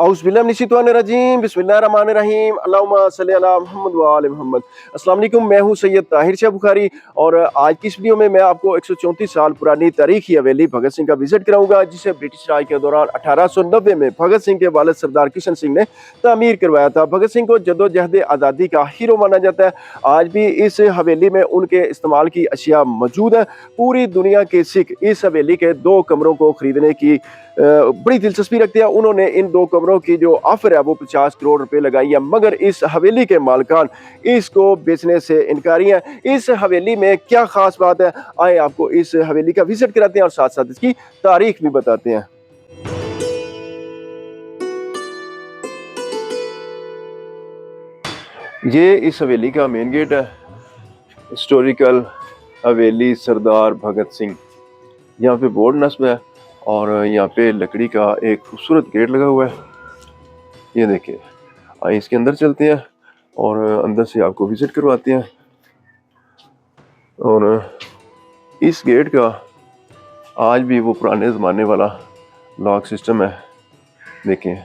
औज़ुबिल्लाहिमिनश्शैतानिर्रजीम बिस्मिल्लाहिर्रहमानिर्रहीम अल्लाहुम्मा सल्ली अला मुहम्मद व आले मुहम्मद। अस्सलाम वालेकुम, मैं हूं सैयद ताहिर शाह बुखारी और आज की इस वीडियो में मैं आपको 134 साल पुरानी तारीखी हवेली भगत सिंह का विजिट कराऊंगा, जिसे ब्रिटिश राज के दौरान 1890 में भगत सिंह के वालिद सरदार किशन सिंह ने तामीर करवाया था। भगत सिंह को जद्दोजहद आज़ादी का हीरो माना जाता है। आज भी इस हवेली में उनके इस्तेमाल की अशिया मौजूद है। पूरी दुनिया के सिख इस हवेली के 2 कमरों को खरीदने की बड़ी दिलचस्पी रखते हैं। उन्होंने इन 2 कमरों की जो ऑफर है वो 50 करोड़ रुपए लगाई है, मगर इस हवेली के मालिकान इसको बेचने से इनकारी हैं। इस हवेली में क्या खास बात है, आए आपको इस हवेली का विजिट कराते हैं और साथ साथ इसकी तारीख भी बताते हैं। ये इस हवेली का मेन गेट है, हिस्टोरिकल हवेली सरदार भगत सिंह। यहाँ पे बोर्ड नस्ब है और यहाँ पे लकड़ी का एक खूबसूरत गेट लगा हुआ है। ये देखिए, आइए इसके अंदर चलते हैं और अंदर से आपको विजिट करवाते हैं। और इस गेट का आज भी वो पुराने ज़माने वाला लॉक सिस्टम है, देखें।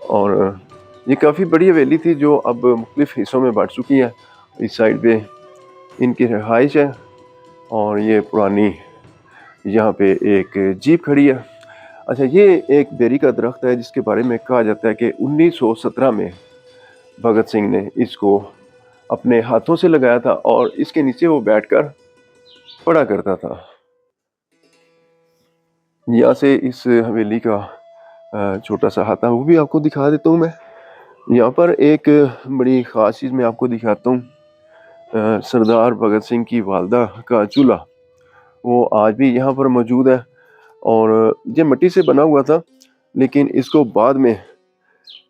और ये काफ़ी बड़ी हवेली थी जो अब मुख्तलिफ हिस्सों में बांट चुकी है। इस साइड पे इनकी रिहाइश है और ये पुरानी यहाँ पे एक जीप खड़ी है। अच्छा, ये एक बेरी का दरख्त है जिसके बारे में कहा जाता है कि 1917 में भगत सिंह ने इसको अपने हाथों से लगाया था और इसके नीचे वो बैठकर पढ़ा करता था। यहाँ से इस हवेली का छोटा सा हाथा वो भी आपको दिखा देता हूँ मैं। यहाँ पर एक बड़ी ख़ास चीज़ मैं आपको दिखाता हूँ। सरदार भगत सिंह की वालदा का चूल्हा वो आज भी यहाँ पर मौजूद है और ये मिट्टी से बना हुआ था, लेकिन इसको बाद में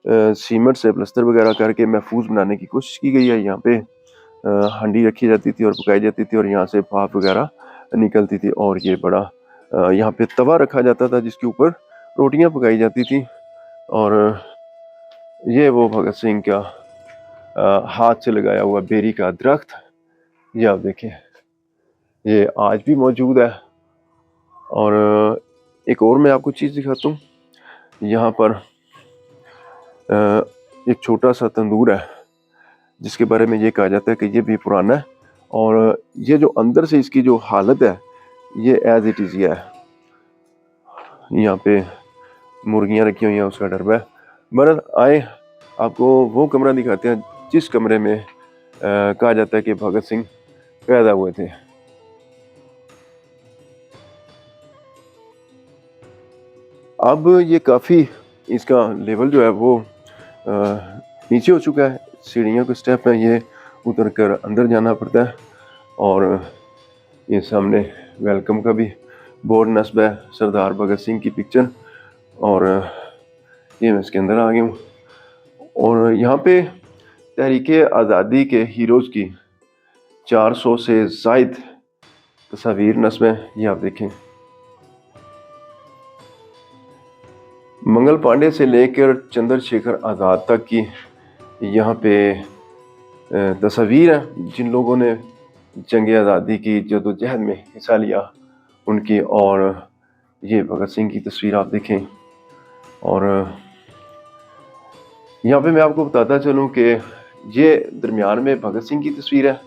सीमेंट से प्लस्तर वगैरह करके महफूज बनाने की कोशिश की गई है। यहाँ पे हांडी रखी जाती थी और पकाई जाती थी और यहाँ से भाप वगैरह निकलती थी और ये बड़ा यहाँ पे तवा रखा जाता था जिसके ऊपर रोटियां पकाई जाती थी। और ये वो भगत सिंह का हाथ से लगाया हुआ बेरी का दरख्त, ये आप देखें, ये आज भी मौजूद है। और एक और मैं आपको चीज़ दिखाता हूँ। यहाँ पर एक छोटा सा तंदूर है जिसके बारे में ये कहा जाता है कि ये भी पुराना है और ये जो अंदर से इसकी जो हालत है ये एज इट इज़ है। यहाँ पे मुर्गियाँ रखी हुई हैं, उसका डरबा है। बहरहाल आए आपको वो कमरा दिखाते हैं जिस कमरे में कहा जाता है कि भगत सिंह पैदा हुए थे। अब ये काफ़ी इसका लेवल जो है वो नीचे हो चुका है। सीढ़ियों के स्टेप हैं, ये उतर कर अंदर जाना पड़ता है। और ये सामने वेलकम का भी बोर्ड नस्ब है, सरदार भगत सिंह की पिक्चर। और ये मैं इसके अंदर आ गया हूँ और यहाँ पे तहरीक आज़ादी के हीरोज़ की 400 से ज़ायद तस्वीर नस्ब है। ये आप देखें, मंगल पांडे से लेकर चंद्रशेखर आज़ाद तक की यहाँ पे तस्वीर है जिन लोगों ने जंग आज़ादी की जद्दोजहद में हिस्सा लिया उनकी। और ये भगत सिंह की तस्वीर आप देखें। और यहाँ पे मैं आपको बताता चलूँ कि ये दरमियान में भगत सिंह की तस्वीर है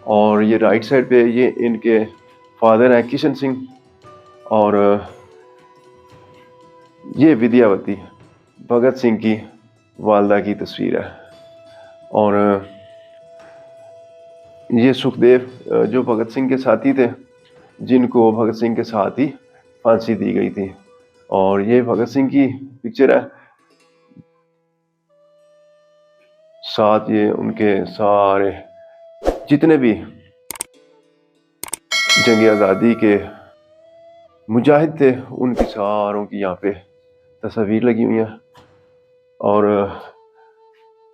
और ये राइट साइड पे ये इनके फादर हैं किशन सिंह और ये विद्यावती भगत सिंह की वालदा की तस्वीर है। और ये सुखदेव जो भगत सिंह के साथी थे जिनको भगत सिंह के साथ ही फांसी दी गई थी। और ये भगत सिंह की पिक्चर है, साथ ये उनके सारे जितने भी जंग आज़ादी के मुजाहिद थे उनकी सारों की यहाँ पे तस्वीर लगी हुई है। और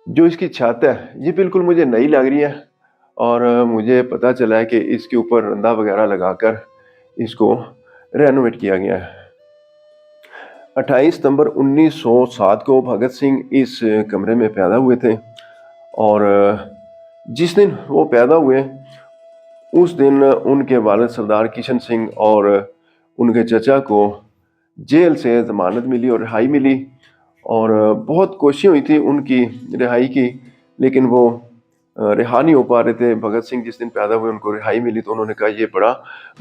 जो इसकी छत है ये बिल्कुल मुझे नई लग रही है और मुझे पता चला है कि इसके ऊपर रंदा वगैरह लगाकर इसको रेनोवेट किया गया है। 28 सितंबर 1907 को भगत सिंह इस कमरे में पैदा हुए थे और जिस दिन वो पैदा हुए उस दिन उनके वालिद सरदार किशन सिंह और उनके चचा को जेल से ज़मानत मिली और रिहाई मिली और बहुत कोशिशें हुई थी उनकी रिहाई की, लेकिन वो रिहा नहीं हो पा रहे थे। भगत सिंह जिस दिन पैदा हुए उनको रिहाई मिली तो उन्होंने कहा ये बड़ा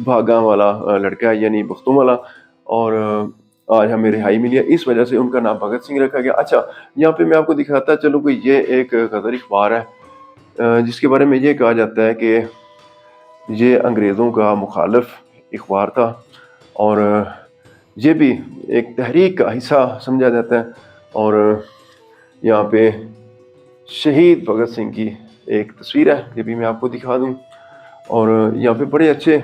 भागा वाला लड़का है, यानी बख्तों वाला, और आज हमें रिहाई मिली है, इस वजह से उनका नाम भगत सिंह रखा गया। अच्छा, यहाँ पे मैं आपको दिखाता चलूँ कि ये एक गदर अखबार है जिसके बारे में ये कहा जाता है कि ये अंग्रेज़ों का मुखालिफ अखबार था और ये भी एक तहरीक का हिस्सा समझा जाता है। और यहाँ पे शहीद भगत सिंह की एक तस्वीर है, ये भी मैं आपको दिखा दूँ। और यहाँ पे बड़े अच्छे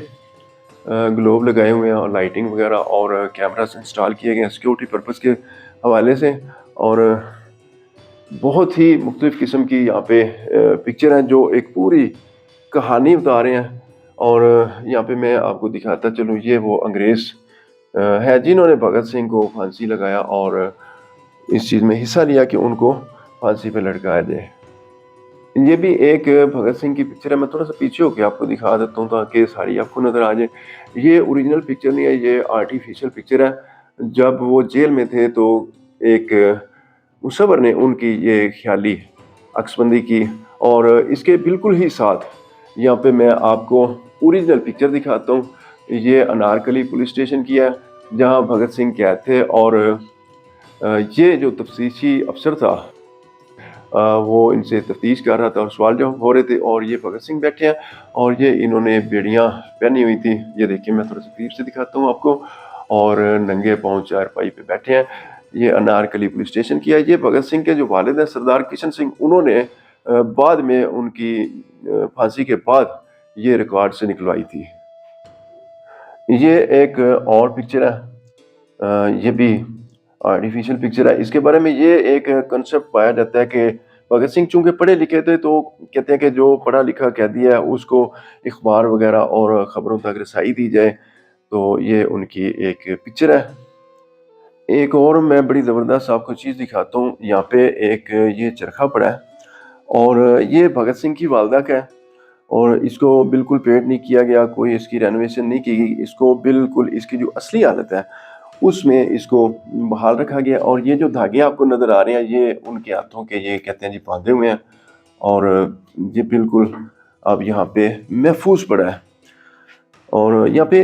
ग्लोब लगाए हुए हैं और लाइटिंग वगैरह और कैमरास इंस्टॉल किए गए हैं सिक्योरिटी पर्पज़ के हवाले से। और बहुत ही मुख्तलिफ़ किस्म की यहाँ पे पिक्चर हैं जो एक पूरी कहानी बता रहे हैं। और यहाँ पे मैं आपको दिखाता चलूँ, ये वो अंग्रेज़ है जिन्होंने भगत सिंह को फांसी लगाया और इस चीज़ में हिस्सा लिया कि उनको फांसी पे लटकाया जाए। ये भी एक भगत सिंह की पिक्चर है। मैं थोड़ा सा पीछे होकर आपको दिखा देता हूँ ताकि सारी आपको नज़र आ जाए। ये ओरिजिनल पिक्चर नहीं है, ये आर्टिफिशियल पिक्चर है। जब वो जेल में थे तो एक मुसव्विर ने उनकी ये ख्याली अक्सबंदी की। और इसके बिल्कुल ही साथ यहाँ पे मैं आपको ओरिजिनल पिक्चर दिखाता हूँ। ये अनारकली पुलिस स्टेशन की है जहाँ भगत सिंह कैद थे। और ये जो तफ्तीशी अफसर था वो इनसे तफ्तीश कर रहा था और सवाल जवाब हो रहे थे। और ये भगत सिंह बैठे हैं और ये इन्होंने बेड़ियाँ पहनी हुई थी, ये देखिए मैं थोड़ा सा करीब से दिखाता हूँ आपको। और नंगे पाँव चारपाई पे बैठे हैं। ये अनारकली पुलिस स्टेशन की है। ये भगत सिंह के जो वालिद हैं सरदार किशन सिंह, उन्होंने बाद में उनकी फांसी के बाद ये रिकॉर्ड से निकलवाई थी। ये एक और पिक्चर है, ये भी आर्टिफिशियल पिक्चर है। इसके बारे में ये एक कंसेप्ट पाया जाता है कि भगत सिंह चूंकि पढ़े लिखे थे तो कहते हैं कि जो पढ़ा लिखा कैदी है उसको अखबार वगैरह और ख़बरों तक रसाई दी जाए, तो ये उनकी एक पिक्चर है। एक और मैं बड़ी ज़बरदस्त आपको चीज़ दिखाता हूँ। यहाँ पे एक ये चरखा पड़ा है और ये भगत सिंह की वालदा का है और इसको बिल्कुल पेंट नहीं किया गया, कोई इसकी रेनोवेशन नहीं की गई। इसको बिल्कुल इसकी जो असली हालत है उसमें इसको बहाल रखा गया। और ये जो धागे आपको नज़र आ रहे हैं ये उनके हाथों के, ये कहते हैं जी बांधे हुए हैं और ये बिल्कुल अब यहाँ पे महफूज पड़ा है। और यहाँ पे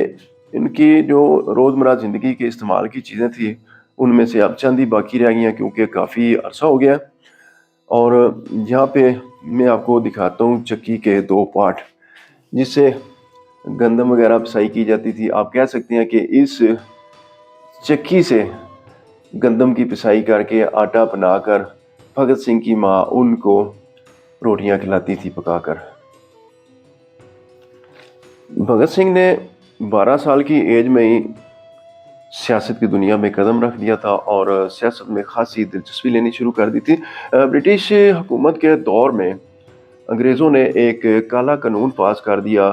इनकी जो रोज़मर्रा ज़िंदगी के इस्तेमाल की चीज़ें थी उनमें से अब चंद ही बाकी रह गई हैं क्योंकि काफ़ी अरसा हो गया। और यहाँ पे मैं आपको दिखाता हूँ चक्की के 2 पार्ट जिससे गंदम वगैरह पिसाई की जाती थी। आप कह सकते हैं कि इस चक्की से गंदम की पिसाई करके आटा बनाकर भगत सिंह की माँ उनको रोटियां खिलाती थी पकाकर। भगत सिंह ने 12 साल की एज में ही सियासत की दुनिया में कदम रख दिया था और सियासत में खासी दिलचस्पी लेनी शुरू कर दी थी। ब्रिटिश हुकूमत के दौर में अंग्रेज़ों ने एक काला कानून पास कर दिया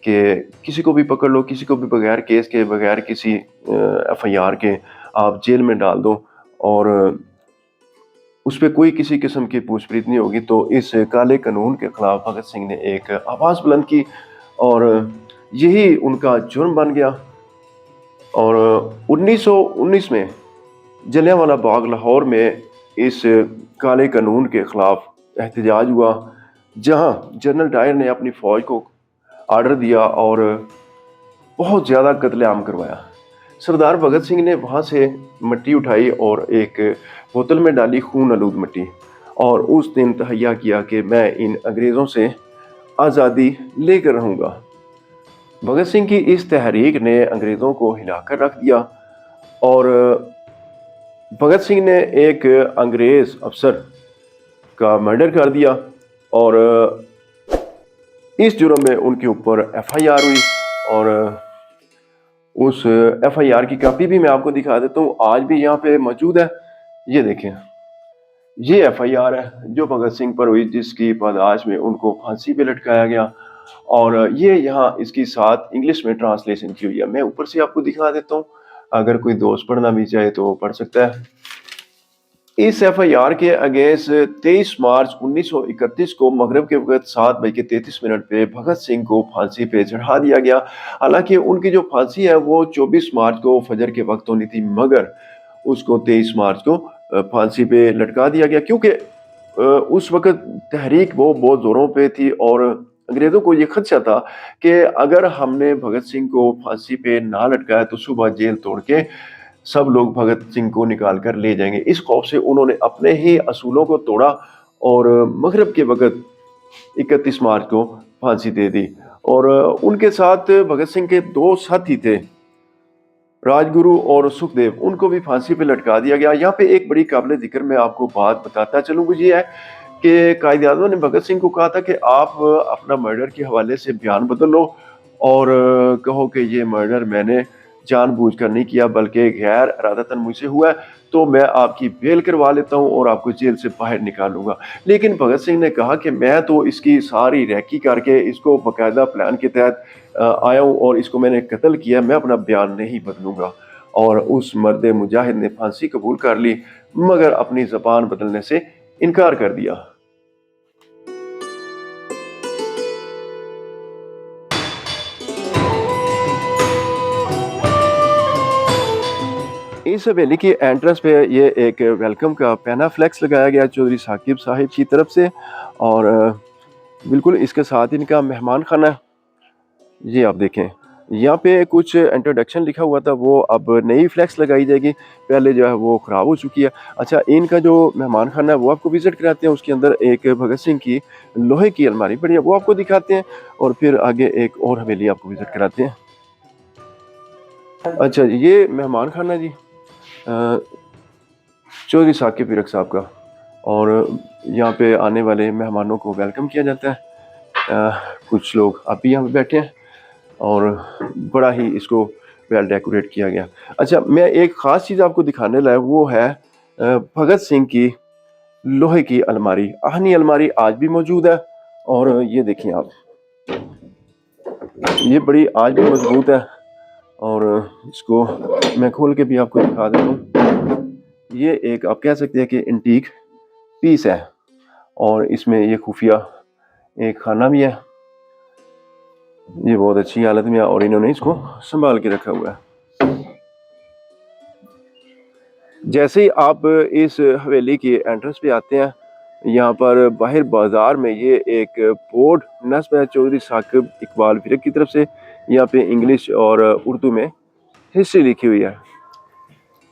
कि किसी को भी पकड़ लो, किसी को भी बगैर केस के, बगैर किसी एफआईआर के आप जेल में डाल दो और उस पर कोई किसी किस्म की पूछपरछ नहीं होगी। तो इस काले कानून के खिलाफ भगत सिंह ने एक आवाज़ बुलंद की और यही उनका जुर्म बन गया। और 1919 में जलियांवाला बाग लाहौर में इस काले कानून के खिलाफ एहतजाज हुआ जहां जनरल डायर ने अपनी फ़ौज को आर्डर दिया और बहुत ज़्यादा कत्लेआम करवाया। सरदार भगत सिंह ने वहाँ से मिट्टी उठाई और एक बोतल में डाली खून आलूद मिट्टी और उस दिन तहैया किया कि मैं इन अंग्रेज़ों से आज़ादी लेकर रहूँगा। भगत सिंह की इस तहरीक ने अंग्रेज़ों को हिलाकर रख दिया और भगत सिंह ने एक अंग्रेज़ अफसर का मर्डर कर दिया और इस जुर्म में उनके ऊपर एफआईआर हुई। और उस एफआईआर की कॉपी भी मैं आपको दिखा देता हूँ, आज भी यहाँ पे मौजूद है। ये देखें, ये एफआईआर है जो भगत सिंह पर हुई जिसकी पादाश में उनको फांसी पे लटकाया गया। और ये यहाँ इसकी साथ इंग्लिश में ट्रांसलेशन की हुई है। मैं ऊपर से आपको दिखा देता हूँ, अगर कोई दोस्त पढ़ना भी चाहे तो पढ़ सकता है। इस एफआईआर के अगेंस्ट 23 मार्च 1931 को मगरिब के वक्त 7:33 पे भगत सिंह को फांसी पे चढ़ा दिया गया। हालांकि उनकी जो फांसी है वो 24 मार्च को फजर के वक्त होनी थी, मगर उसको 23 मार्च को फांसी पे लटका दिया गया, क्योंकि उस वक़्त तहरीक वो बहुत ज़ोरों पे थी और अंग्रेज़ों को ये ख़दशा था कि अगर हमने भगत सिंह को फांसी पे ना लटकाया तो सुबह जेल तोड़ के सब लोग भगत सिंह को निकाल कर ले जाएंगे। इस खौफ से उन्होंने अपने ही असूलों को तोड़ा और मगरिब के वक़्त 31 मार्च को फांसी दे दी। और उनके साथ भगत सिंह के 2 साथी थे, राजगुरु और सुखदेव, उनको भी फांसी पे लटका दिया गया। यहाँ पे एक बड़ी काबिल ज़िक्र मैं आपको बात बताता चलूँ, वो ये है कि कायद-ए-आज़म ने भगत सिंह को कहा था कि आप अपना मर्डर के हवाले से बयान बदल लो और कहो कि ये मर्डर मैंने जानबूझकर नहीं किया बल्कि गैर इरादतन मुझसे हुआ है, तो मैं आपकी बेल करवा लेता हूँ और आपको जेल से बाहर निकालूँगा। लेकिन भगत सिंह ने कहा कि मैं तो इसकी सारी रेकी करके इसको बाकायदा प्लान के तहत आया हूँ और इसको मैंने कत्ल किया, मैं अपना बयान नहीं बदलूँगा। और उस मर्द मुजाहिद ने फांसी कबूल कर ली मगर अपनी ज़बान बदलने से इनकार कर दिया। इस हवेली की एंट्रेंस पे ये एक वेलकम का पैनाफ्लेक्स लगाया गया चौधरी साकिब साहिब की तरफ से और बिल्कुल इसके साथ इनका मेहमान खाना, ये आप देखें यहाँ पे कुछ इंट्रोडक्शन लिखा हुआ था, वो अब नई फ्लैक्स लगाई जाएगी, पहले जो है वो ख़राब हो चुकी है। अच्छा, इनका जो मेहमान खाना है वो आपको विज़िट कराते हैं, उसके अंदर एक भगत सिंह की लोहे की अलमारी पड़ी है वो आपको दिखाते हैं और फिर आगे एक और हवेली आपको विज़िट कराते हैं। अच्छा, ये मेहमान खाना जी चौधरी साकिब फ़िरक साहब का, और यहाँ पे आने वाले मेहमानों को वेलकम किया जाता है। कुछ लोग अब भी यहाँ पे बैठे हैं और बड़ा ही इसको वेल डेकोरेट किया गया। अच्छा, मैं एक ख़ास चीज़ आपको दिखाने लाया, वो है भगत सिंह की लोहे की अलमारी। आहनी अलमारी आज भी मौजूद है और ये देखिए आप, ये बड़ी आज भी मजबूत है और इसको मैं खोल के भी आपको दिखा देता हूँ। ये एक आप कह सकते हैं कि एंटीक पीस है और इसमें ये खुफिया एक खाना भी है, ये बहुत अच्छी हालत में है और इन्होंने इसको संभाल के रखा हुआ है। जैसे ही आप इस हवेली की एंट्रेंस पे आते हैं, यहाँ पर बाहर बाजार में ये एक बोर्ड नस्ब है चौधरी साकिब इकबाल फ़िरक की तरफ से, यहाँ पे इंग्लिश और उर्दू में हिस्ट्री लिखी हुई है।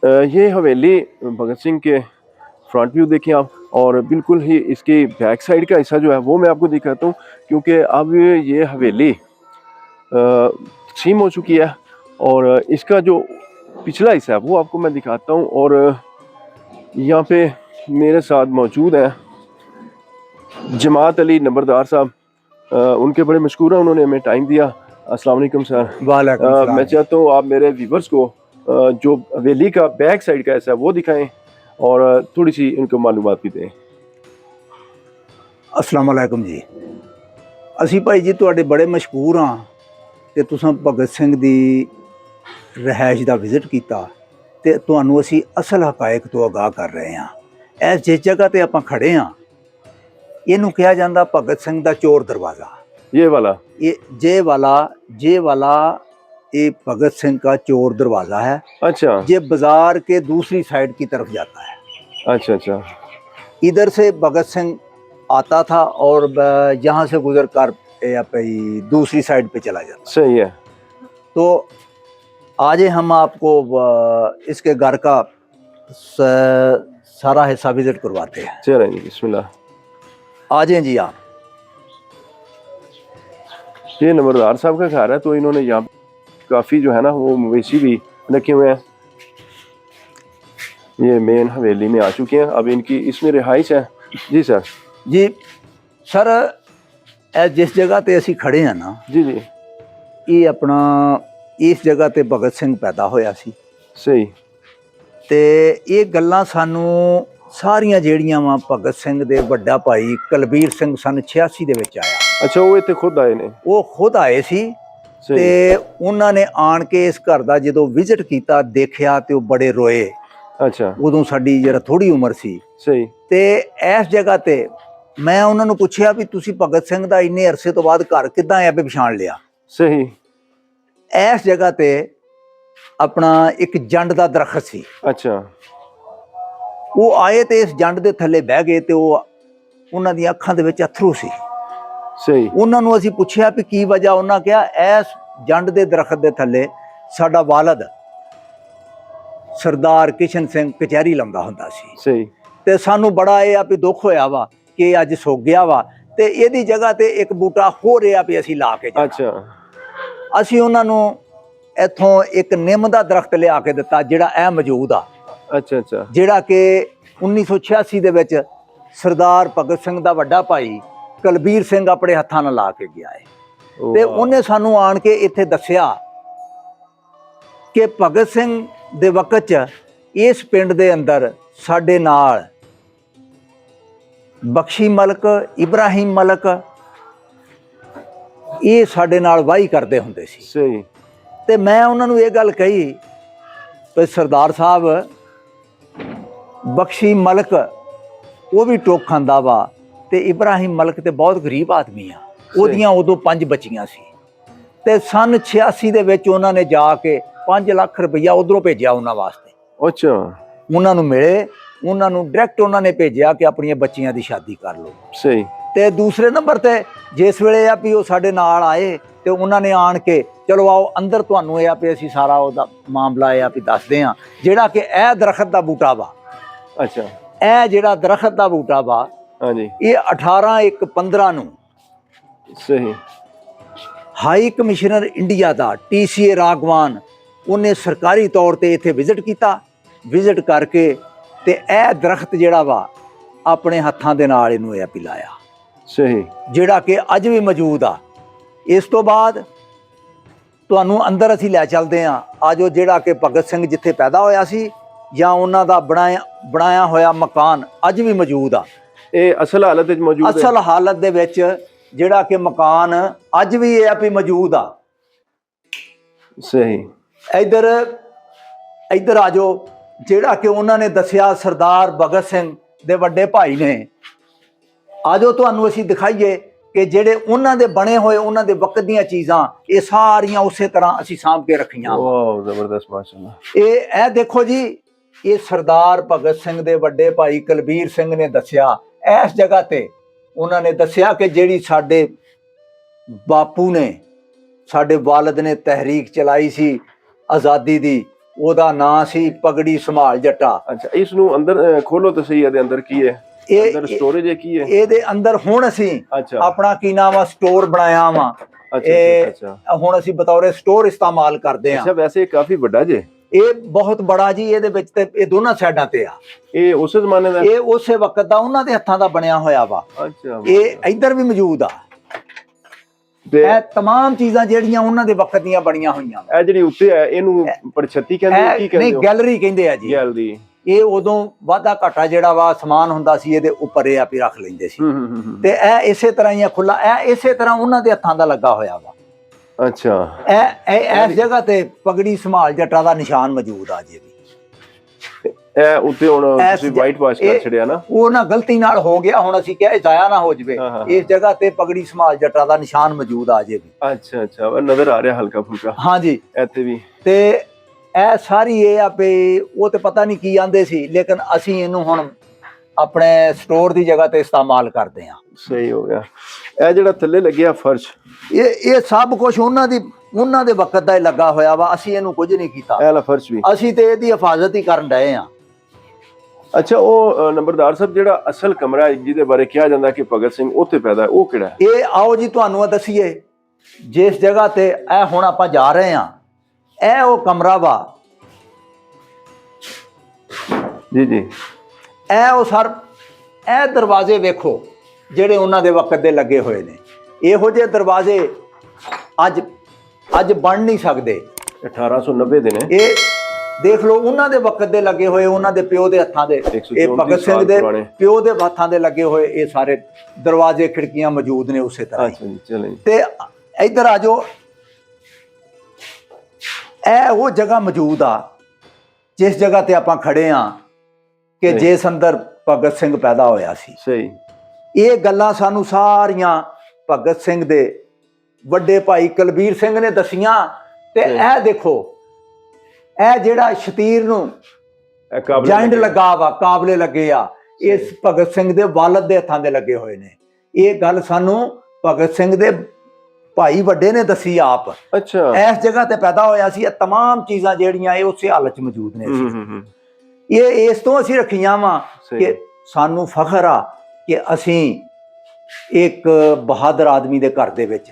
ये हवेली भगत सिंह के फ्रंट व्यू देखें आप, और बिल्कुल ही इसकी बैक साइड का हिस्सा जो है वो मैं आपको दिखाता हूँ, क्योंकि अब ये हवेली तकसीम हो चुकी है और इसका जो पिछला हिस्सा है वो आपको मैं दिखाता हूँ। और यहाँ पे मेरे साथ मौजूद हैं जमात अली नंबरदार साहब, उनके बड़े मशकूर हैं, उन्होंने हमें टाइम दिया। अस्सलाम वालेकुम सर। वालेकुम। मैं चाहता हूँ आप मेरे व्यूवर्स को जो हवेली का बैक साइड का हिस्सा है वो दिखाएं और थोड़ी सी इनको मालूमात भी दें। अस्सलाम वालेकुम जी, असी भाई जी तुहाडे बड़े मशहूर हाँ कि तुसां भगत सिंह दी रहायश दा विजिट कीता ते तुहानू असी असल हकायक तो आगाह कर रहे हैं। इस जिस जगह ते आपां खड़े हाँ इनू कहा जांदा भगत सिंह दा चोर दरवाज़ा। ये वाला, ये जे वाला ये भगत सिंह का चोर दरवाज़ा है। अच्छा, ये बाजार के दूसरी साइड की तरफ जाता है। अच्छा अच्छा, इधर से भगत सिंह आता था और यहाँ से गुजर कर दूसरी साइड पे चला जाता। सही है। तो आज हम आपको इसके घर का सारा हिस्सा विजिट करवाते हैं। चलें जी, बिस्मिल्लाह। आ जाएं जी आप। ये नंबरदार साहब का घर है, तो इन्होंने यहाँ काफ़ी जो है ना वो मवेशी भी रखे हुए हैं। ये मेन हवेली में आ चुके हैं, अब इनकी इसमें रिहाइश है। जी सर। जी सर, जिस जगह ते असी खड़े हैं ना जी जी, ये अपना इस जगह ते भगत सिंह पैदा होया सी। सही। ते ये गल्लां सानू सारियां जेड़ियां वा भगत सिंह दे वड्डा भाई कुलबीर सिंह सन 86 दे विच आया। अच्छा, वो इत्थे खुद आए ने? वो खुद आए सी ते उन्हां ने आन के इस घर दा जदों विजिट कीता देखिया ते वो बड़े रोए। अच्छा, उदों साडी जरा थोड़ी उम्र सी। सही। ते इस जगह ते मैं उन्हां नूं पुछया भी तुसी भगत सिंह दा इन्ने अरसे तो बाद घर किदां आ पछाण लिया। सही। इस जगह ते अपना एक जंड दा दरखत सी। अच्छा, ਉਹ ਆਏ ਤੇ ਇਸ ਜੰਡ ਦੇ ਥੱਲੇ ਬਹਿ ਗਏ ਤੇ ਉਹਨਾਂ ਦੀਆਂ ਅੱਖਾਂ ਦੇ ਵਿੱਚ ਅਥਰੂ ਸੀ। ਸਹੀ। ਉਹਨਾਂ ਨੂੰ ਅਸੀਂ ਪੁੱਛਿਆ ਵੀ ਕੀ ਵਜ੍ਹਾ, ਉਹਨਾਂ ਕਿਹਾ ਇਸ ਜੰਡ ਦੇ ਦਰਖਤ ਦੇ ਥੱਲੇ ਸਾਡਾ ਵਾਲਦ ਸਰਦਾਰ ਕਿਸ਼ਨ ਸਿੰਘ ਕਚਹਿਰੀ ਲਾਉਂਦਾ ਹੁੰਦਾ ਸੀ। ਸਹੀ। ਤੇ ਸਾਨੂੰ ਬੜਾ ਇਹ ਆ ਵੀ ਦੁੱਖ ਹੋਇਆ ਵਾ ਕਿ ਅੱਜ ਸੁੱਕ ਗਿਆ ਵਾ, ਤੇ ਇਹਦੀ ਜਗ੍ਹਾ ਤੇ ਇੱਕ ਬੂਟਾ ਹੋ ਰਿਹਾ ਵੀ ਅਸੀਂ ਲਾ ਕੇ ਜਾਣਾ। ਅੱਛਾ। ਅਸੀਂ ਉਹਨਾਂ ਨੂੰ ਇੱਥੋਂ ਇੱਕ ਨਿੰਮ ਦਾ ਦਰਖਤ ਲਿਆ ਕੇ ਦਿੱਤਾ ਜਿਹੜਾ ਇਹ ਮੌਜੂਦ ਆ। ਅੱਛਾ ਅੱਛਾ। ਜਿਹੜਾ ਕਿ 1986 ਦੇ ਵਿੱਚ ਸਰਦਾਰ ਭਗਤ ਸਿੰਘ ਦਾ ਵੱਡਾ ਭਾਈ ਕੁਲਬੀਰ ਸਿੰਘ ਆਪਣੇ ਹੱਥਾਂ ਨਾਲ ਲਾ ਕੇ ਗਿਆ ਹੈ। ਤੇ ਉਹਨੇ ਸਾਨੂੰ ਆਣ ਕੇ ਇੱਥੇ ਦੱਸਿਆ ਕਿ ਭਗਤ ਸਿੰਘ ਦੇ ਵਕਤ 'ਚ ਇਸ ਪਿੰਡ ਦੇ ਅੰਦਰ ਸਾਡੇ ਨਾਲ ਬਖਸ਼ੀ ਮਲਕ, ਇਬਰਾਹਿਮ ਮਲਕ, ਇਹ ਸਾਡੇ ਨਾਲ ਵਾਹੀ ਕਰਦੇ ਹੁੰਦੇ ਸੀ। ਸਹੀ। ਤੇ ਮੈਂ ਉਹਨਾਂ ਨੂੰ ਇਹ ਗੱਲ ਕਹੀ ਵੀ ਸਰਦਾਰ ਸਾਹਿਬ, ਬਖਸ਼ੀ ਮਲਕ ਉਹ ਵੀ ਟੋਕ ਖਾਂਦਾ ਵਾ ਤੇ ਇਬਰਾਹਿਮ ਮਲਕ ਤੇ ਬਹੁਤ ਗਰੀਬ ਆਦਮੀ ਆ। ਉਹਦੀਆਂ ਉਦੋਂ 5 ਬੱਚੀਆਂ ਸੀ ਤੇ ਸਨ 86 ਦੇ ਵਿੱਚ ਉਹਨਾਂ ਨੇ ਜਾ ਕੇ 5 ਲੱਖ ਰੁਪਈਆ ਉਧਰੋਂ ਭੇਜਿਆ ਉਹਨਾਂ ਵਾਸਤੇ। ਅੱਛਾ। ਉਹਨਾਂ ਨੂੰ ਮਿਲੇ, ਉਹਨਾਂ ਨੂੰ ਡਾਇਰੈਕਟ ਉਹਨਾਂ ਨੇ ਭੇਜਿਆ ਕਿ ਆਪਣੀਆਂ ਬੱਚੀਆਂ ਦੀ ਸ਼ਾਦੀ ਕਰ ਲਓ। ਸਹੀ। ਤੇ ਦੂਸਰੇ ਨੰਬਰ ਤੇ ਜਿਸ ਵੇਲੇ ਆ ਵੀ ਉਹ ਸਾਡੇ ਨਾਲ ਆਏ ਤੇ ਉਹਨਾਂ ਨੇ ਆਣ ਕੇ ਚਲੋ ਆਓ ਅੰਦਰ, ਤੁਹਾਨੂੰ ਇਹ ਆ ਵੀ ਅਸੀਂ ਸਾਰਾ ਉਹਦਾ ਮਾਮਲਾ ਇਹ ਆ ਵੀ ਦੱਸਦੇ ਆ। ਜਿਹੜਾ ਕਿ ਇਹ ਦਰਖਤ ਦਾ ਬੂਟਾ ਵਾ, ਅੱਛਾ, ਇਹ ਜਿਹੜਾ ਦਰਖਤ ਦਾ ਬੂਟਾ ਵਾ, ਹਾਂਜੀ, ਇਹ 18/1/15 ਨੂੰ ਸਹੀ, ਹਾਈ ਕਮਿਸ਼ਨਰ ਇੰਡੀਆ ਦਾ TCA ਰਾਗਵਾਨ ਉਹਨੇ ਸਰਕਾਰੀ ਤੌਰ ਤੇ ਇੱਥੇ ਵਿਜ਼ਿਟ ਕੀਤਾ। ਵਿਜ਼ਿਟ ਕਰਕੇ ਤੇ ਇਹ ਦਰਖਤ ਜਿਹੜਾ ਵਾ ਆਪਣੇ ਹੱਥਾਂ ਦੇ ਨਾਲ ਇਹਨੂੰ ਇਹ ਪਿਲਾਇਆ। ਸਹੀ। ਜਿਹੜਾ ਕਿ ਅੱਜ ਵੀ ਮੌਜੂਦ ਆ। ਇਸ ਤੋਂ ਬਾਅਦ ਤੁਹਾਨੂੰ ਅੰਦਰ ਅਸੀਂ ਲੈ ਚੱਲਦੇ ਹਾਂ। ਆਜੋ, ਜਿਹੜਾ ਕਿ ਭਗਤ ਸਿੰਘ ਜਿੱਥੇ ਪੈਦਾ ਹੋਇਆ ਸੀ ਜਾਂ ਉਹਨਾਂ ਦਾ ਬਣਾਇਆ ਹੋਇਆ ਮਕਾਨ ਅੱਜ ਵੀ ਮੌਜੂਦ ਆ। ਇਹ ਅਸਲ ਹਾਲਤ ਵਿੱਚ ਮੌਜੂਦ ਹੈ। ਅਸਲ ਹਾਲਤ ਦੇ ਵਿੱਚ ਜਿਹੜਾ ਕਿ ਮਕਾਨ ਅੱਜ ਵੀ ਇਹ ਆ ਵੀ ਮੌਜੂਦ ਆ। ਸਹੀ। ਇੱਧਰ ਆਜੋ, ਜਿਹੜਾ ਕਿ ਉਹਨਾਂ ਨੇ ਦੱਸਿਆ ਸਰਦਾਰ ਭਗਤ ਸਿੰਘ ਦੇ ਵੱਡੇ ਭਾਈ ਨੇ। ਆਜੋ ਤੁਹਾਨੂੰ ਅਸੀਂ ਦਿਖਾਈਏ ਕਿ ਜਿਹੜੇ ਉਹਨਾਂ ਦੇ ਬਣੇ ਹੋਏ ਉਹਨਾਂ ਦੇ ਵਕਤ ਦੀਆਂ ਚੀਜ਼ਾਂ ਇਹ ਸਾਰੀਆਂ ਉਸੇ ਤਰ੍ਹਾਂ ਅਸੀਂ ਸਾਂਭ ਕੇ ਰੱਖੀਆਂ। ਵਾਹ, ਜ਼ਬਰਦਸਤ, ਮਾਸ਼ਾਅੱਲਾ। ਇਹ ਦੇਖੋ ਜੀ, ਇਹ ਸਰਦਾਰ ਭਗਤ ਸਿੰਘ ਦੇ ਵੱਡੇ ਭਾਈ ਕੁਲਬੀਰ ਸਿੰਘ ਨੇ ਦੱਸਿਆ। ਇਸ ਜਗ੍ਹਾ ਤੇ ਉਹਨਾਂ ਨੇ ਦੱਸਿਆ ਕਿ ਜਿਹੜੀ ਸਾਡੇ ਬਾਪੂ ਨੇ, ਸਾਡੇ ਵਾਲਿਦ ਨੇ ਤਹਿਰੀਕ ਚਲਾਈ ਸੀ ਆਜ਼ਾਦੀ ਦੀ, ਉਹਦਾ ਨਾਂ ਸੀ ਪਗੜੀ ਸੰਭਾਲ ਜੱਟਾ। ਅੱਛਾ, ਇਸ ਨੂੰ ਅੰਦਰ ਖੋਲੋ ਤਾਂ ਸਹੀ। ਇਹਦੇ ਅੰਦਰ ਕੀ ਹੈ? ਅੰਦਰ ਸਟੋਰੇਜ ਹੈ, ਕੀ ਹੈ ਇਹਦੇ ਅੰਦਰ? ਹੁਣ ਅਸੀਂ ਆਪਣਾ ਕੀ ਨਾਮ ਆ ਸਟੋਰ ਬਣਾਇਆ ਵਾ। ਅੱਛਾ। ਹੁਣ ਅਸੀਂ ਬਤੌਰੇ ਸਟੋਰ ਇਸਤੇਮਾਲ ਕਰਦੇ ਹਾਂ। ਅੱਛਾ, ਵੈਸੇ ਕਾਫੀ ਵੱਡਾ ਜੇ। ਇਹ ਬਹੁਤ ਬੜਾ ਜੀ। ਇਹਦੇ ਵਿੱਚ ਤੇ ਇਹ ਦੋਨਾਂ ਸਾਈਡਾਂ ਤੇ ਆ। ਇਹ ਉਸੇ ਜ਼ਮਾਨੇ ਦਾ? ਇਹ ਉਸੇ ਵਕਤ ਦਾ, ਉਹਨਾਂ ਦੇ ਹੱਥਾਂ ਦਾ ਬਣਿਆ ਹੋਇਆ ਵਾ। ਅੱਛਾ। ਇਹ ਇੱਧਰ ਵੀ ਮੌਜੂਦ ਆ। ਇਹ तमाम ਚੀਜ਼ਾਂ ਜਿਹੜੀਆਂ ਉਹਨਾਂ ਦੇ ਵਕਤ ਦੀਆਂ ਬਣੀਆਂ ਹੋਈਆਂ। ਇਹ ਜਿਹੜੀ ਉੱਤੇ ਹੈ ਇਹਨੂੰ ਪਰਛੱਤੀ ਕਹਿੰਦੇ ਆ, ਕੀ ਕਹਿੰਦੇ? ਨਹੀਂ, ਗੈਲਰੀ ਕਹਿੰਦੇ ਆ ਜੀ। ਗੈਲਰੀ। ਇਹ ਉਦੋਂ ਵਾਧਾ ਘਾਟਾ ਜਿਹੜਾ ਵਾ ਸਮਾਨ ਹੁੰਦਾ ਸੀ ਇਹਦੇ ਉੱਪਰ ਇਹ ਆਪੀ ਰੱਖ ਲੈਂਦੇ ਸੀ। ਤੇ ਇਹ ਇਸੇ ਤਰ੍ਹਾਂ ਹੀ ਖੁੱਲਾ, ਇਹ ਇਸੇ ਤਰ੍ਹਾਂ ਉਹਨਾਂ ਦੇ ਹੱਥਾਂ ਦਾ ਲੱਗਾ ਹੋਇਆ ਵਾ। ਅੱਛਾ। ਇਹ ਇਸ ਜਗ੍ਹਾ ਤੇ ਪਗੜੀ ਸੰਭਾਲ ਜੱਟਾ ਦਾ ਨਿਸ਼ਾਨ ਮੌਜੂਦ ਆ ਜੀ। ਇਹ ਉੱਤੇ ਹੁਣ ਤੁਸੀਂ ਵਾਈਟ ਵਾਸ਼ ਕਰ ਛੜਿਆ ਨਾ? ਉਹ ਨਾ ਗਲਤੀ ਨਾਲ ਹੋ ਗਿਆ। ਹੁਣ ਅਸੀਂ ਕਿਹਾ ਜ਼ਾਇਆ ਨਾ ਹੋ ਜਵੇ। ਇਸ ਜਗ੍ਹਾ ਤੇ ਪਗੜੀ ਸੰਭਾਲ ਜੱਟਾ ਦਾ ਨਿਸ਼ਾਨ ਮੌਜੂਦ ਆ ਜੇ ਵੀ। ਅੱਛਾ ਅੱਛਾ, ਨਜ਼ਰ ਆ ਰਿਹਾ ਹਲਕਾ ਫੁਲਕਾ। ਹਾਂਜੀ, ਇੱਥੇ ਵੀ। ਤੇ ਇਹ ਸਾਰੀ ਇਹ ਆ ਵੀ ਉਹ ਤੇ ਪਤਾ ਨਹੀਂ ਕੀ ਆਂਦੇ ਸੀ, ਲੇਕਿਨ ਅਸੀਂ ਇਹਨੂੰ ਹੁਣ ਆਪਣੇ ਸਟੋਰ ਦੀ ਜਗ੍ਹਾ ਤੇ ਇਸਤੇਮਾਲ ਕਰਦੇ ਹਾਂ। ਸਹੀ ਹੋ ਗਿਆ। ਇਹ ਜਿਹੜਾ ਥੱਲੇ ਲੱਗਿਆ ਫਰਸ਼, ਇਹ ਸਭ ਕੁਝ ਉਹਨਾਂ ਦੇ ਵਕਤ ਦਾ ਹੀ ਲੱਗਾ ਹੋਇਆ ਵਾ। ਅਸੀਂ ਇਹਨੂੰ ਕੁਝ ਨਹੀਂ ਕੀਤਾ। ਇਹ ਵਾਲਾ ਫਰਸ਼ ਵੀ ਅਸੀਂ ਤੇ ਇਹਦੀ ਹਿਫਾਜ਼ਤ ਹੀ ਕਰਨ ਡਏ ਆ। ਅੱਛਾ, ਉਹ ਨੰਬਰਦਾਰ ਸਾਹਿਬ, ਜਿਹੜਾ ਅਸਲ ਕਮਰਾ ਜਿਹਦੇ ਬਾਰੇ ਕਿਹਾ ਜਾਂਦਾ ਕਿ ਭਗਤ ਸਿੰਘ ਉੱਥੇ ਪੈਦਾ ਹੈ, ਉਹ ਕਿਹੜਾ ਹੈ? ਇਹ ਆਓ ਜੀ ਤੁਹਾਨੂੰ ਦੱਸੀਏ। ਜਿਸ ਜਗ੍ਹਾ ਤੇ ਇਹ ਹੁਣ ਆਪਾਂ ਜਾ ਰਹੇ ਹਾਂ, ਇਹ ਉਹ ਕਮਰਾ ਵਾ ਜੀ ਜੀ। ਇਹ ਉਹ ਸਰ, ਇਹ ਦਰਵਾਜ਼ੇ ਵੇਖੋ ਜਿਹੜੇ ਉਹਨਾਂ ਦੇ ਵਕਤ ਦੇ ਲੱਗੇ ਹੋਏ ਨੇ। ਇਹੋ ਜਿਹੇ ਦਰਵਾਜ਼ੇ ਅੱਜ ਬਣ ਨਹੀਂ ਸਕਦੇ। 1890 ਦੇ ਨੇ। ਇਹ ਦੇਖ ਲਓ, ਉਹਨਾਂ ਦੇ ਵਕਤ ਦੇ ਲੱਗੇ ਹੋਏ, ਉਹਨਾਂ ਦੇ ਪਿਓ ਦੇ ਹੱਥਾਂ ਦੇ, ਇਹ ਭਗਤ ਸਿੰਘ ਦੇ ਪਿਓ ਦੇ ਹੱਥਾਂ ਦੇ ਲੱਗੇ ਹੋਏ ਇਹ ਸਾਰੇ ਦਰਵਾਜ਼ੇ ਖਿੜਕੀਆਂ ਮੌਜੂਦ ਨੇ ਉਸੇ ਤਰ੍ਹਾਂ। ਅੱਛਾ ਜੀ, ਚਲੋ ਜੀ। ਤੇ ਇੱਧਰ ਆ ਜਾਓ, ਇਹ ਉਹ ਜਗ੍ਹਾ ਮੌਜੂਦ ਆ ਜਿਸ ਜਗ੍ਹਾ ਤੇ ਆਪਾਂ ਖੜੇ ਆ ਕਿ ਜਿਸ ਅੰਦਰ ਭਗਤ ਸਿੰਘ ਪੈਦਾ ਹੋਇਆ ਸੀ। ਸਹੀ। ਇਹ ਗੱਲਾਂ ਸਾਨੂੰ ਸਾਰੀਆਂ ਭਗਤ ਸਿੰਘ ਦੇ ਵੱਡੇ ਭਾਈ ਕੁਲਬੀਰ ਸਿੰਘ ਨੇ ਦਸੀਆਂ। ਤੇ ਇਹ ਦੇਖੋ, ਇਹ ਜਿਹੜਾ ਸ਼ਤੀਰ ਨੂੰ ਜੈਂਟ ਲੱਗਾ ਵਾ, ਕਾਬਲੇ ਲੱਗੇ ਆ, ਇਸ ਭਗਤ ਸਿੰਘ ਦੇ ਵਾਲਦ ਦੇ ਹੱਥਾਂ ਦੇ ਲੱਗੇ ਹੋਏ ਨੇ। ਇਹ ਗੱਲ ਸਾਨੂੰ ਭਗਤ ਸਿੰਘ ਦੇ ਭਾਈ ਵੱਡੇ ਨੇ ਦੱਸੀ ਆਪ। ਅੱਛਾ, ਇਸ ਜਗ੍ਹਾ ਤੇ ਪੈਦਾ ਹੋਇਆ ਸੀ। ਇਹ तमाम ਚੀਜ਼ਾਂ ਜਿਹੜੀਆਂ ਇਹ ਉਸੇ ਹਾਲਤ 'ਚ ਮੌਜੂਦ ਨੇ। ਇਹ ਇਸ ਤੋਂ ਅਸੀਂ ਰੱਖੀਆਂ ਵਾ ਕਿ ਸਾਨੂੰ ਫਖਰ ਆ ਕਿ ਅਸੀਂ ਇੱਕ ਬਹਾਦਰ ਆਦਮੀ ਦੇ ਘਰ ਦੇ ਵਿੱਚ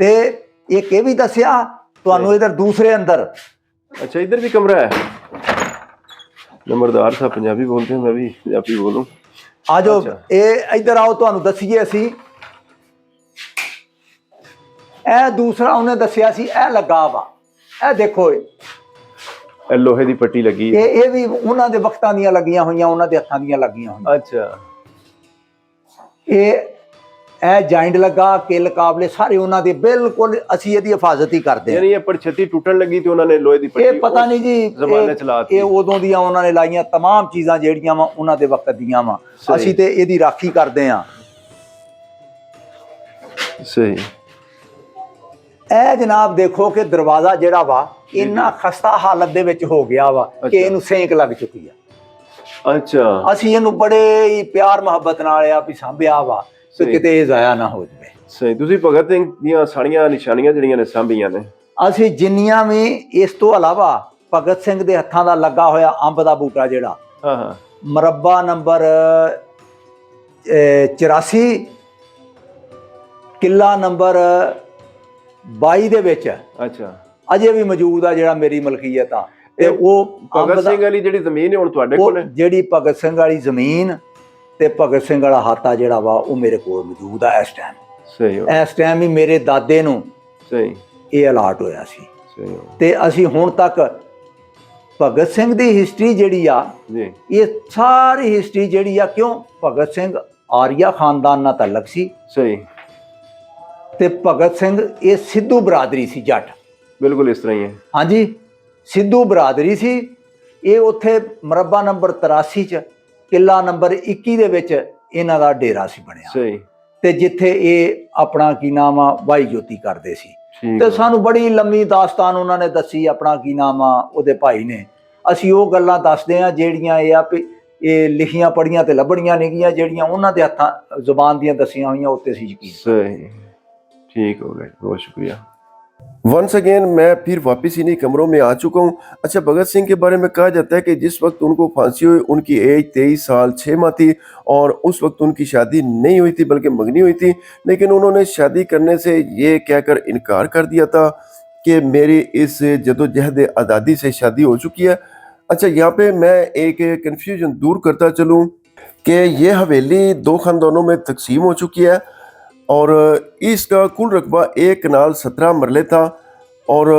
ਤੇ ਇੱਕ ਇਹ ਵੀ ਦੱਸਿਆ ਤੁਹਾਨੂੰ ਇਧਰ ਦੂਸਰੇ ਅੰਦਰ। अच्छा, इधर भी कमरा है। नंबरदार साहब पंजाबी बोलते हैं, मैं भी पंजाबी बोलूं। आ जाओ, ਇਹ ਇੱਧਰ ਆਓ, ਤੁਹਾਨੂੰ ਦੱਸੀਏ ਅਸੀਂ। ਇਹ ਦੂਸਰਾ ਉਹਨੇ ਦੱਸਿਆ ਸੀ, ਇਹ ਲੱਗਾ ਵਾ, ਇਹ ਦੇਖੋ, ਇਹ ਲੋਹੇ ਦੀ ਪੱਟੀ ਲੱਗੀ ਹੈ। ਇਹ ਵੀ ਉਹਨਾਂ ਦੇ ਵਕਤਾਂ ਦੀਆਂ ਲੱਗੀਆਂ ਹੋਈਆਂ, ਉਹਨਾਂ ਦੇ ਹੱਥਾਂ ਦੀਆਂ ਲੱਗੀਆਂ ਹੋਈਆਂ। ਅੱਛਾ, ਇਹ ਜੁਆਇੰਟ ਲੱਗਾ, ਕਿੱਲ ਕਾਬਲੇ ਸਾਰੇ ਉਹਨਾਂ ਦੇ ਬਿਲਕੁਲ। ਅਸੀਂ ਇਹਦੀ ਹਿਫਾਜ਼ਤ ਹੀ ਕਰਦੇ ਹਾਂ। ਯਾਨੀ ਇਹ ਪਰਛਤੀ ਟੁੱਟਣ ਲੱਗੀ ਤੇ ਉਹਨਾਂ ਨੇ ਲੋਹੇ ਦੀ ਪੱਟੀ, ਇਹ ਪਤਾ ਨਹੀਂ ਜੀ ਜ਼ਮਾਨੇ ਚਲਾਤੀ। ਇਹ ਉਦੋਂ ਦੀਆਂ ਉਹਨਾਂ ਨੇ ਲਾਈਆਂ तमाम ਚੀਜ਼ਾਂ ਜਿਹੜੀਆਂ ਵਾ ਉਹਨਾਂ ਦੇ ਵਕਤ ਦੀਆਂ ਵਾ। ਅਸੀਂ ਤੇ ਇਹਦੀ ਰਾਖੀ ਕਰਦੇ ਹਾਂ। ਸਹੀ। ਇਹ ਜਨਾਬ ਦੇਖੋ ਕਿ ਦਰਵਾਜ਼ਾ ਜਿਹੜਾ ਵਾ ਇੰਨਾ ਖਸਤਾ ਹਾਲਤ ਦੇ ਵਿੱਚ ਹੋ ਗਿਆ ਵਾ ਕਿ ਇਹਨੂੰ ਸੇਂਕ ਲੱਗ ਚੁੱਕੀ ਆ। ਅੱਛਾ, ਅਸੀਂ ਇਹਨੂੰ ਬੜੇ ਹੀ ਪਿਆਰ ਮੁਹੱਬਤ ਨਾਲ ਆ ਵੀ ਸਾਂਭਿਆ ਵਾ ਕਿ ਕਿਤੇ ਇਹ ਜ਼ਾਇਆ ਨਾ ਹੋ ਜਾਵੇ। ਸਹੀ। ਤੁਸੀਂ ਭਗਤ ਸਿੰਘ ਦੀਆਂ ਸਾਰੀਆਂ ਨਿਸ਼ਾਨੀਆਂ ਜਿਹੜੀਆਂ ਨੇ ਸਾਂਭੀਆਂ ਨੇ। ਅਸੀਂ ਜਿੰਨੀਆਂ ਵੀ, ਇਸ ਤੋਂ ਇਲਾਵਾ ਭਗਤ ਸਿੰਘ ਦੇ ਹੱਥਾਂ ਦਾ ਲੱਗਾ ਹੋਇਆ ਅੰਬ ਦਾ ਬੂਟਾ ਜਿਹੜਾ, ਹਾਂ ਹਾਂ, ਮਰਬਾ ਨੰਬਰ 84, ਕਿੱਲਾ ਨੰਬਰ 22 ਦੇ ਵਿੱਚ ਅੱਛਾ, ਅਜੇ ਵੀ ਮੌਜੂਦ ਆ, ਜਿਹੜਾ ਮੇਰੀ ਮਲਕੀਅਤ ਆ। ਤੇ ਉਹ ਭਗਤ ਸਿੰਘ ਵਾਲੀ ਜਿਹੜੀ ਜ਼ਮੀਨ ਹੈ ਹੁਣ ਤੁਹਾਡੇ ਕੋਲ ਹੈ? ਜਿਹੜੀ ਭਗਤ ਸਿੰਘ ਵਾਲੀ ਜ਼ਮੀਨ ਤੇ ਭਗਤ ਸਿੰਘ ਵਾਲਾ ਹਾਤਾ ਜਿਹੜਾ ਵਾ ਉਹ ਮੇਰੇ ਕੋਲ ਮੌਜੂਦ ਆ ਇਸ ਟਾਈਮ। ਸਹੀ। ਇਸ ਟਾਈਮ ਹੀ ਮੇਰੇ ਦਾਦੇ ਨੂੰ ਸਹੀ ਇਹ ਅਲਾਟ ਹੋਇਆ ਸੀ। ਸਹੀ। ਤੇ ਅਸੀਂ ਹੁਣ ਤੱਕ ਭਗਤ ਸਿੰਘ ਦੀ ਹਿਸਟਰੀ ਜਿਹੜੀ ਆ ਜੀ, ਇਹ ਸਾਰੀ ਹਿਸਟਰੀ ਜਿਹੜੀ ਆ, ਕਿਉਂ ਭਗਤ ਸਿੰਘ ਆਰੀਆ ਖਾਨਦਾਨ ਨਾਲ ਤਾਲੁਕ ਸੀ। ਸਹੀ। ਤੇ ਭਗਤ ਸਿੰਘ ਇਹ ਸਿੱਧੂ ਬਰਾਦਰੀ ਸੀ, ਜੱਟ। ਬਿਲਕੁਲ ਇਸ ਤਰ੍ਹਾਂ ਹੀ ਹੈ। ਹਾਂਜੀ, ਸਿੱਧੂ ਬਰਾਦਰੀ ਸੀ। ਇਹ ਉੱਥੇ ਮਰਬਾ ਨੰਬਰ 83 ਚ ਕਿੱਲਾ ਨੰਬਰ 21 ਦੇ ਵਿੱਚ ਇਹਨਾਂ ਦਾ ਡੇਰਾ ਸੀ ਬਣਿਆ। ਸਹੀ। ਤੇ ਜਿੱਥੇ ਇਹ ਆਪਣਾ ਕੀ ਨਾਮ ਆ ਵਾਈ ਜੋਤੀ ਕਰਦੇ ਸੀ। ਠੀਕ। ਤੇ ਸਾਨੂੰ ਬੜੀ ਲੰਮੀ ਦਾਸਤਾਨ ਉਹਨਾਂ ਨੇ ਦੱਸੀ, ਆਪਣਾ ਕੀ ਨਾਮ ਆ ਉਹਦੇ ਭਾਈ ਨੇ। ਅਸੀਂ ਉਹ ਗੱਲਾਂ ਦੱਸਦੇ ਆ ਜਿਹੜੀਆਂ ਇਹ ਆ ਵੀ ਇਹ ਲਿਖੀਆਂ ਪੜੀਆਂ ਤੇ ਲੱਭਣੀਆਂ ਨਹੀਂ ਗਈਆਂ, ਜਿਹੜੀਆਂ ਉਹਨਾਂ ਦੇ ਹੱਥਾਂ ਜ਼ੁਬਾਨ ਦੀਆਂ ਦੱਸੀਆਂ ਹੋਈਆਂ ਉੱਤੇ ਸੀ ਯਕੀਨ। सही, ठीक हो गए, बहुत शुक्रिया। वंस अगेन मैं फिर वापस इन्हीं कमरों में आ चुका हूँ। अच्छा, भगत सिंह के बारे में कहा जाता है कि जिस वक्त उनको फांसी हुई उनकी एज 23 साल 6 माह थी और उस वक्त उनकी शादी नहीं हुई थी बल्कि मंगनी हुई थी, लेकिन उन्होंने शादी करने से ये कहकर इनकार कर दिया था कि मेरी इस जदोजहद आज़ादी से शादी हो चुकी है। अच्छा, यहाँ पे मैं एक कन्फ्यूजन दूर करता चलूँ कि ये हवेली दो खानदानों में तकसीम हो चुकी है और इसका कुल रकबा एक कनाल 17 मरले था और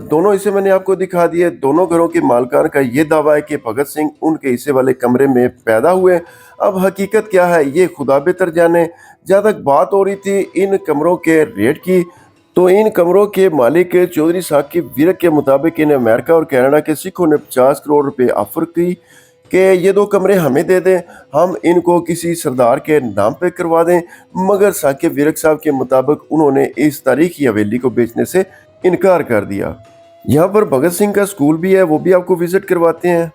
दोनों हिस्से मैंने आपको दिखा दिए। दोनों घरों के मालकान का ये दावा है कि भगत सिंह उनके हिस्से वाले कमरे में पैदा हुए। अब हकीकत क्या है ये खुदा बेहतर जाने। जहाँ तक बात हो रही थी इन कमरों के रेट की, तो इन कमरों के मालिक चौधरी साकिब विरक के मुताबिक इन्हें अमेरिका और कनाडा के सिखों ने 50 करोड़ रुपए ऑफर की कि ये दो कमरे हमें दे दें, हम इनको किसी सरदार के नाम पे करवा दें, मगर साकिब विरक साहब के मुताबिक उन्होंने इस तारीखी हवेली को बेचने से इनकार कर दिया। यहाँ पर भगत सिंह का स्कूल भी है, वो भी आपको विजिट करवाते हैं।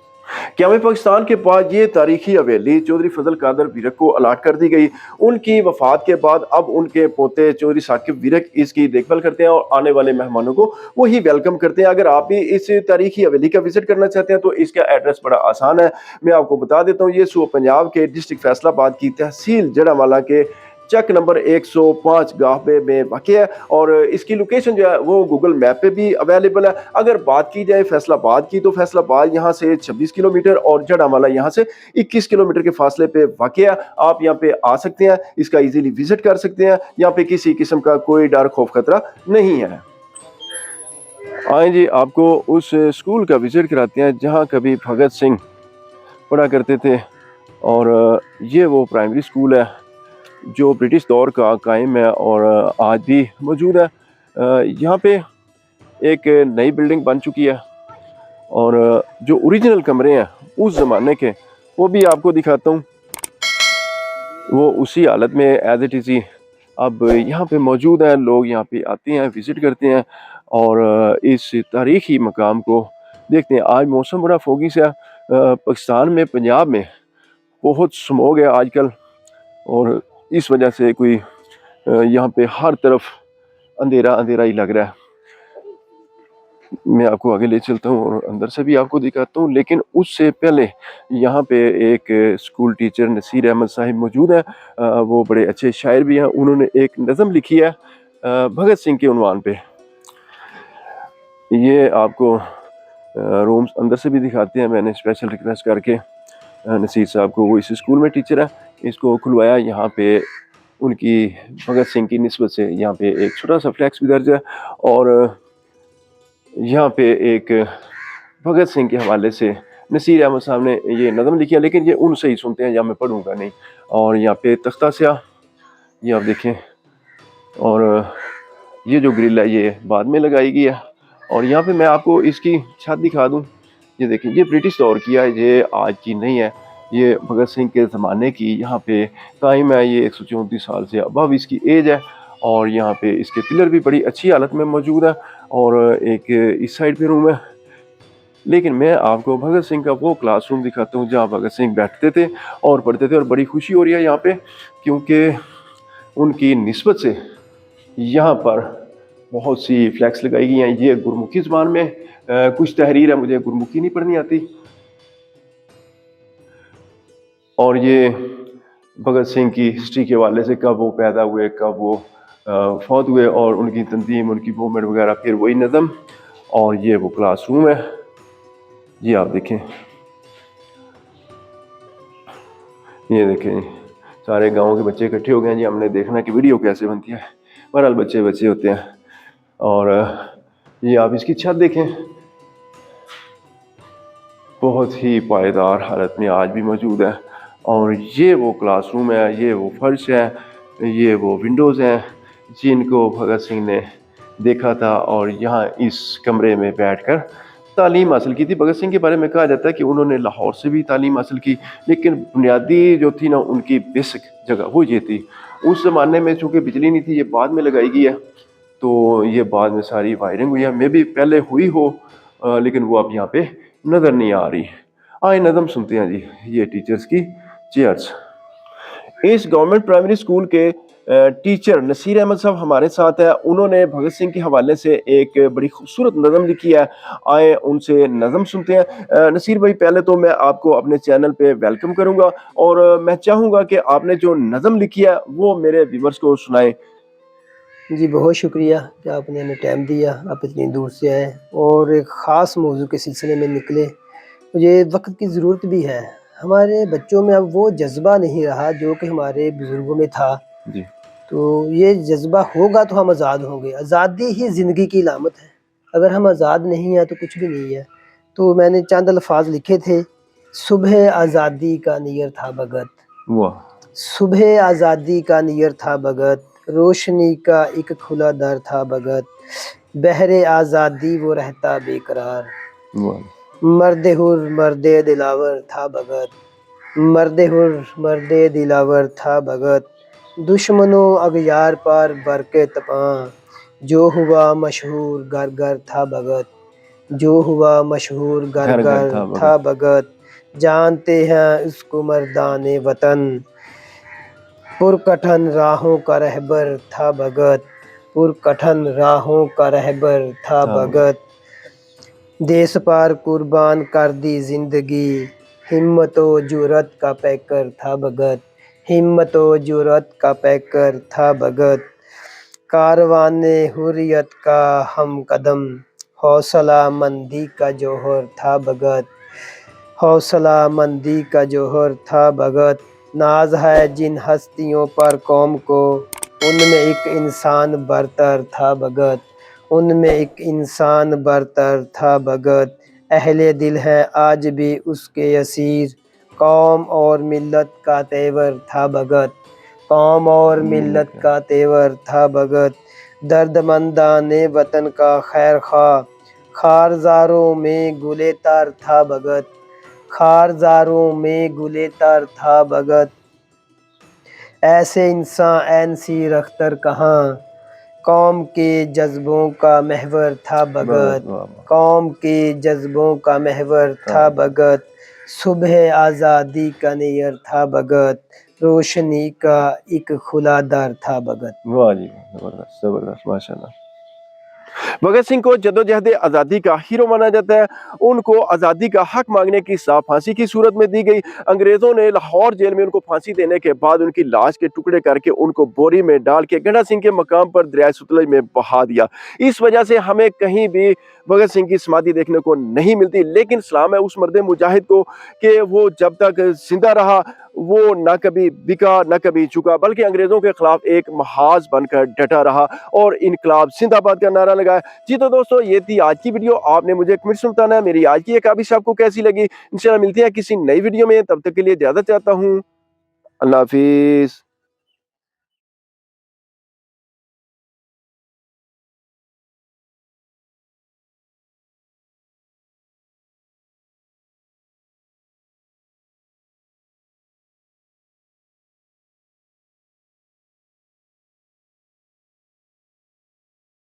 क्या में पाकिस्तान के पास ये तारीखी हवेली चौधरी फजल कादर विरक को अलाट कर दी गई। उनकी वफात के बाद अब उनके पोते चौधरी साकिब विरक इसकी देखभाल करते हैं और आने वाले मेहमानों को वही वेलकम करते हैं। अगर आप भी इस तारीखी हवेली का विजिट करना चाहते हैं तो इसका एड्रेस बड़ा आसान है, मैं आपको बता देता हूँ। ये सूबा पंजाब के डिस्ट्रिक्ट फैसलाबाद की तहसील जड़ावाला के चक नंबर 105 गाहबे में वाक़ है और इसकी लोकेशन जो है वो गूगल मैप पे भी अवेलेबल है। अगर बात की जाए फैसलाबाद की तो फैसलाबाद यहाँ से 26 किलोमीटर और जड़ावाला यहाँ से 21 किलोमीटर के फासले पे वाक़ है। आप यहाँ पे आ सकते हैं, इसका इजीली विजिट कर सकते हैं। यहाँ पे किसी किस्म का कोई डर खौफ खतरा नहीं है। आए जी, आपको उस स्कूल का विजिट कराते हैं जहाँ कभी भगत सिंह पढ़ा करते थे और ये वो प्राइमरी स्कूल है जो ब्रिटिश दौर का कायम है और आज भी मौजूद है। यहाँ पे एक नई बिल्डिंग बन चुकी है और जो ओरिजिनल कमरे हैं उस ज़माने के वो भी आपको दिखाता हूँ। वो उसी हालत में एज इट इज़ ही अब यहाँ पे मौजूद है। लोग यहाँ पे आते हैं, विज़िट करते हैं और इस तारीख़ी मकाम को देखते हैं। आज मौसम बड़ा फोगी सा पाकिस्तान में, पंजाब में बहुत स्मोग है आजकल, और इस वजह से कोई यहाँ पे हर तरफ अंधेरा अंधेरा ही लग रहा है। मैं आपको आगे ले चलता हूँ और अंदर से भी आपको दिखाता हूँ, लेकिन उससे पहले यहाँ पे एक स्कूल टीचर नसीर अहमद साहिब मौजूद है। वो बड़े अच्छे शायर भी हैं। उन्होंने एक नज़म लिखी है भगत सिंह के उन्वान पे। ये आपको रूम्स अंदर से भी दिखाते हैं। मैंने स्पेशल रिक्वेस्ट करके नसीर साहब को, वो इस स्कूल में टीचर है, इसको खुलवाया। यहाँ पे उनकी भगत सिंह की निस्बत से यहाँ पे एक छोटा सा फ्लैक्स भी दर्ज है, और यहाँ पे एक भगत सिंह के हवाले से नसीर अहमद साहब ने ये नज़म लिखी है, लेकिन ये उनसे ही सुनते हैं या मैं पढ़ूंगा नहीं। और यहाँ पे तख्ता स्याह, ये आप देखें, और ये जो ग्रिल है ये बाद में लगाई गई है। और यहाँ पे मैं आपको इसकी छत दिखा दूँ। ये देखें, ये ब्रिटिश दौर की है, ये आज की नहीं है, ये भगत सिंह के ज़माने की यहाँ पे कायम है। ये 134 साल से अबव इसकी एज है, और यहाँ पे इसके पिलर भी बड़ी अच्छी हालत में मौजूद है। और एक इस साइड पे रूम है। लेकिन मैं आपको भगत सिंह का वो क्लासरूम दिखाता हूँ जहाँ भगत सिंह बैठते थे और पढ़ते थे। और बड़ी खुशी हो रही है यहाँ पे, क्योंकि उनकी निस्बत से यहाँ पर बहुत सी फ्लैक्स लगाई गई हैं। ये गुरमुखी ज़बान में कुछ तहरीर है, मुझे गुरमुखी नहीं पढ़नी आती। और ये भगत सिंह की हिस्ट्री के हवाले से, कब वो पैदा हुए, कब वो फौत हुए, और उनकी तंजीम, उनकी मूवमेंट वगैरह, फिर वही नज़म। और ये वो क्लासरूम है, ये आप देखें, ये देखें, सारे गांव के बच्चे इकट्ठे हो गए हैं जी। हमने देखना कि वीडियो कैसे बनती है। बहरहाल बच्चे बच्चे होते हैं। और ये आप इसकी छत देखें, बहुत ही पायदार हालत में आज भी मौजूद है। और ये वो क्लासरूम है, ये वो फर्श है, ये वो विंडोज़ हैं जिनको भगत सिंह ने देखा था, और यहाँ इस कमरे में बैठकर तालीम हासिल की थी। भगत सिंह के बारे में कहा जाता है कि उन्होंने लाहौर से भी तालीम हासिल की, लेकिन बुनियादी जो थी ना उनकी बेसिक जगह वो ये थी। उस ज़माने में चूँकि बिजली नहीं थी, ये बाद में लगाई गई है, तो ये बाद में सारी वायरिंग हुई है। मे भी पहले हुई हो, लेकिन वो अब यहाँ पे नज़र नहीं आ रही। आए नज़म सुनते हैं जी। ये टीचर्स की चेयर्स। इस गवर्नमेंट प्राइमरी स्कूल के टीचर नसीर अहमद साहब हमारे साथ है। उन्होंने भगत सिंह के हवाले से एक बड़ी खूबसूरत नज़म लिखी है। आए उनसे नज़म सुनते हैं। नसीर भाई, पहले तो मैं आपको अपने चैनल पे वेलकम करूंगा, और मैं चाहूँगा कि आपने जो नज़म लिखी है वो मेरे व्यूअर्स को सुनाएं। जी, बहुत शुक्रिया कि आपने हमें टाइम दिया। आप इतनी दूर से आए और एक ख़ास मौजू के सिलसिले में निकले। मुझे वक्त की ज़रूरत भी है। हमारे बच्चों में अब वो जज्बा नहीं रहा जो कि हमारे बुज़ुर्गों में था। जी, तो ये जज्बा होगा तो हम आज़ाद होंगे। आज़ादी ही ज़िंदगी की लामत है। अगर हम आज़ाद नहीं हैं तो कुछ भी नहीं है। तो मैंने चंद अल्फाज लिखे थे। सुबह आज़ादी का नियर था भगत, वाह, सुबह आज़ादी का नियर था भगत, रोशनी का एक खुला दर था भगत, बहरे आज़ादी वो रहता बेकरार, वाह, मर्दे हुर मर्दे दिलावर था भगत, मर्दे हुर मर्दे दिलावर था भगत, दुश्मनों अगयार पर बरके तपां, जो हुआ मशहूर घर घर था भगत, जो हुआ मशहूर घर घर घर घर था था भगत, जानते हैं उसको मर्दाने वतन, पुरकठन राहों का रहबर था भगत, पुरकठन राहों का रहबर था भगत, देश पर कुर्बान कर दी जिंदगी, हिम्मतो जुरत का पैकर था भगत, हिम्मतो जुरत का पैकर था भगत, कारवाने हुर्रियत का हम कदम, हौसला मंदी का जौहर था भगत, हौसला मंदी का जौहर था भगत, नाज है जिन हस्तियों पर कौम को, उनमें एक इंसान बरतर था भगत, उनमें एक इंसान बरतर था भगत, अहले दिल है आज भी उसके असीर, कौम और मिल्लत का तेवर था भगत, कौम और मिल्लत का तेवर था भगत, दर्दमंदाने वतन का खैर खा, खारजारों में गुलेतार था भगत, खारजारों में गुलेतार था भगत, ऐसे इंसान ऐन सी रख्तर कहाँ, कौम के जज्बों का महवर था भगत, वाह, वाह। कौम के जज्बों का महवर था भगत, सुबह आज़ादी का नैयर था भगत, रोशनी का एक खुलादार था भगत। वाह जी, जबरदस्त जबरदस्त, माशाल्लाह। भगत सिंह को जदोजहद आज़ादी का हीरो माना जाता है। उनको आज़ादी का हक मांगने की सज़ा फांसी की सूरत में दी गई। अंग्रेज़ों ने लाहौर जेल में उनको फांसी देने के बाद उनकी लाश के टुकड़े करके उनको बोरी में डाल के गंडा सिंह के मकाम पर दरिया सतलुज में बहा दिया। इस वजह से हमें कहीं भी भगत सिंह की समाधि देखने को नहीं मिलती, लेकिन सलाम है उस मर्द मुजाहिद को कि वो जब तक जिंदा रहा वो ना कभी बिका ना कभी झुका, बल्कि अंग्रेज़ों के खिलाफ एक महाज बनकर डटा रहा और इनकलाब जिंदाबाद का नारा लगाया। जी तो दोस्तों, ये थी आज की वीडियो। आपने मुझे कमेंट्स में बताना है मेरी आज की ये काबिश आपको कैसी लगी। इंशाल्लाह मिलते हैं किसी नई वीडियो में, तब तक के लिए इजाज़त चाहता हूँ। अल्लाह हाफिज़।